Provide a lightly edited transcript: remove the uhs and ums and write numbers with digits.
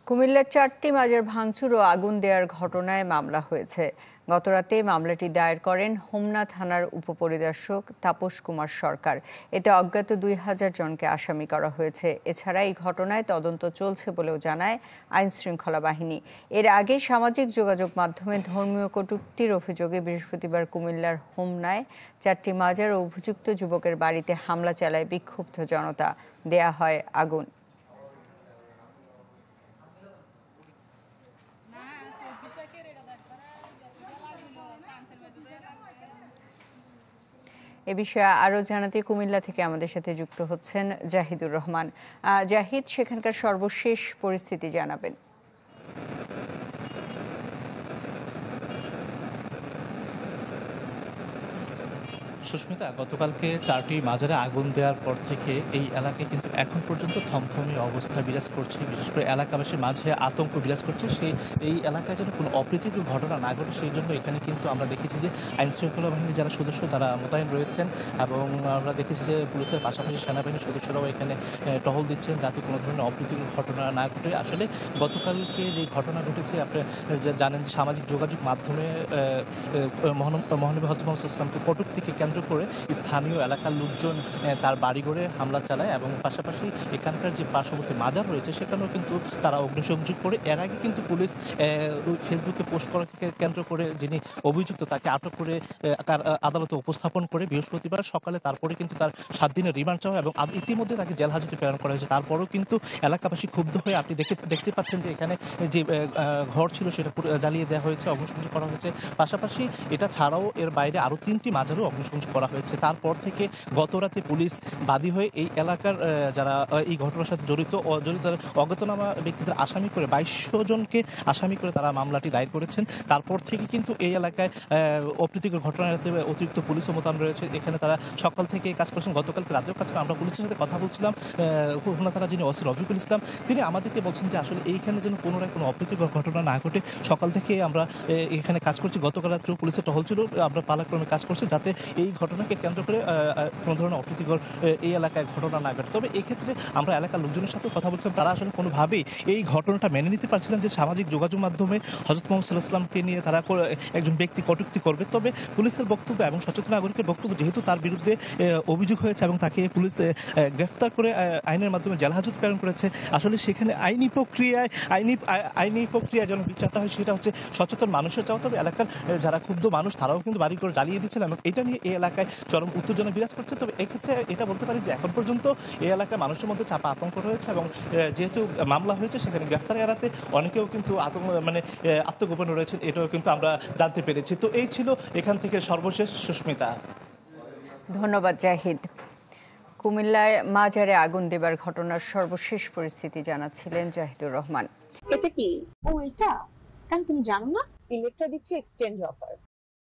কুমিল্লার 4টি মাজার ভাঙচুর ও আগুন দেওয়ার ঘটনায় মামলা হয়েছে। গতরাতে মামলাটি দায়ের করেন হোমনা থানার উপপরিদর্শক তাপস কুমার সরকার। এতে অজ্ঞাত 2000 জনকে আসামি করা হয়েছে। এছাড়া এই ঘটনায় তদন্ত চলছে বলেও জানায় আইনশৃঙ্খলা বাহিনী। এর আগে সামাজিক যোগাযোগ মাধ্যমে ধর্মীয় কটূক্তির অভিযোগে বৃহস্পতিবার কুমিল্লার হোমনায় 4টি মাজার ও অভিযুক্ত যুবকের বাড়িতে হামলা চালায় বিক্ষুব্ধ জনতা। দেয়া হয় আগুন। এ বিষয়ে আরো জানাতে কুমিল্লা থেকে আমাদের সাথে যুক্ত হচ্ছেন জাহিদুর রহমান। জাহিদ, সেখানকার সর্বশেষ পরিস্থিতি জানাবেন। সুস্মিতা, গতকালকে 4টি মাজারে আগুন দেওয়ার পর থেকে এই এলাকায় কিন্তু এখন পর্যন্ত থমথমে অবস্থা বিরাজ করছে। বিশেষ করে এলাকাবাসীর মাঝে আতঙ্ক বিরাজ করছে। এই এলাকায় যেন কোনো অপ্রীতিকর ঘটনা না ঘটে সেই জন্য এখানে কিন্তু আমরা দেখেছি যে আইনশৃঙ্খলা বাহিনীর যারা সদস্য তারা মোতায়েন রয়েছেন, এবং আমরা দেখেছি যে পুলিশের পাশাপাশি সেনাবাহিনীর সদস্যরাও এখানে টহল দিচ্ছেন যাতে কোনো ধরনের অপ্রীতিকর ঘটনা না ঘটে। আসলে গতকালকে যে ঘটনা ঘটেছে, আপনি জানেন সামাজিক যোগাযোগ মাধ্যমে মহানবী হযরত মুহাম্মদ ইসলামকে কটূক্তিকে কেন্দ্র করে স্থানীয় এলাকার লোকজন তার বাড়িঘরে হামলা চালায়, এবং পাশাপাশি এখানকার যে পার্শ্ববর্তী মাজার রয়েছে সেখানেও কিন্তু তারা অগ্নিসংযোগ করে। এর আগে কিন্তু পুলিশ ফেসবুকে পোস্ট করাকে কেন্দ্র করে যিনি অভিযুক্ত তাকে আটক করে আদালতে উপস্থাপন করে বৃহস্পতিবার সকালে। তারপরে কিন্তু তার 7 দিনের রিমান্ড চাওয়া এবং ইতিমধ্যে তাকে জেল হাজতে প্রেরণ করা হয়েছে। তারপরেও কিন্তু এলাকাবাসী ক্ষুব্ধ হয়ে আপনি দেখতে পাচ্ছেন যে এখানে যে ঘর ছিল সেটা জ্বালিয়ে দেওয়া হয়েছে, অগ্নিসংযোগ করা হয়েছে। পাশাপাশি এটা ছাড়াও এর বাইরে আরো 3টি মাজারও অগ্নিসংযোগ করা হয়েছে। তারপর থেকে গত রাতে পুলিশ বাদী হয়ে এই এলাকার যারা এই ঘটনার সাথে জড়িত অজ্ঞাতনামা ব্যক্তিদের আসামি করে 2200 জনকে আসামি করে তারা মামলাটি দায়ের করেছেন। তারপর থেকে কিন্তু এই এলাকায় অপ্রীতিকর ঘটনা এড়াতে অতিরিক্ত পুলিশও মোতায়েন রয়েছে। এখানে তারা সকাল থেকে কাজ করছেন, গতকালকে রাতেও কাজ করেন। আমরা পুলিশের সাথে কথা বলছিলাম, খুলনা থানা যিনি ওসি রফিকুল ইসলাম তিনি আমাদেরকে বলছেন যে আসলে এইখানে যেন পুনরায় কোনো অপ্রীতিকর ঘটনা না ঘটে সকাল থেকে আমরা এখানে কাজ করছি। গতকাল রাত্রেও পুলিশের টহল ছিল, আমরা পালাক্রমে কাজ করছি যাতে এই ঘটনাকে কেন্দ্র করে কোনো ধরনের অপ্রীতিকর এই এলাকায় ঘটনা না ঘটে। তবে এক্ষেত্রে আমরা এলাকার লোকজনের সাথে কথা বলছিলাম, তারা আসলে কোনোভাবেই এই ঘটনাটা মেনে নিতে পারছিলেন যে সামাজিক যোগাযোগ মাধ্যমে হযরত মুহাম্মদ সাল্লাল্লাহু আলাইহি ওয়াসাল্লামকে নিয়ে তারা একজন ব্যক্তি কটূক্তি করবে। তবে পুলিশের বক্তব্য এবং সচেতন নাগরিকের বক্তব্য, যেহেতু তার বিরুদ্ধে অভিযোগ হয়েছে এবং তাকে পুলিশ গ্রেফতার করে আইনের মাধ্যমে জেল হাজত প্রেরণ করেছে, আসলে সেখানে আইনি প্রক্রিয়ায় যেন বিচারটা হয় সেটা হচ্ছে সচেতন মানুষের চাওয়া। তবে এলাকার যারা ক্ষুব্ধ মানুষ তারাও কিন্তু বাড়ি করে জ্বালিয়ে দিচ্ছেন এবং এটা নিয়ে এই এলাকায় চরম উত্তেজনা বিরাজ করছে। তবে এক্ষেত্রে এটা বলতে পারি যে এখন পর্যন্ত এই এলাকায় মানুষের মধ্যে চাপা আতঙ্ক রয়েছে, এবং যেহেতু মামলা হয়েছে সেখানে গ্রেফতার এড়াতে অনেকেও কিন্তু আত্মগোপনে রয়েছেন, এটাও কিন্তু আমরা জানতে পেরেছি। তো এই ছিল এখান থেকে সর্বশেষ। সুস্মিতা, ধন্যবাদ জাহিদ। কুমিল্লায় মাজারে আগুন দেবার ঘটনার সর্বশেষ পরিস্থিতি জানাচ্ছিলেন জাহিদুর রহমান। এটা কি? ও এটা কেন তুমি জানো না? ইলেকট্রা দিচ্ছে এক্সচেঞ্জ অফার।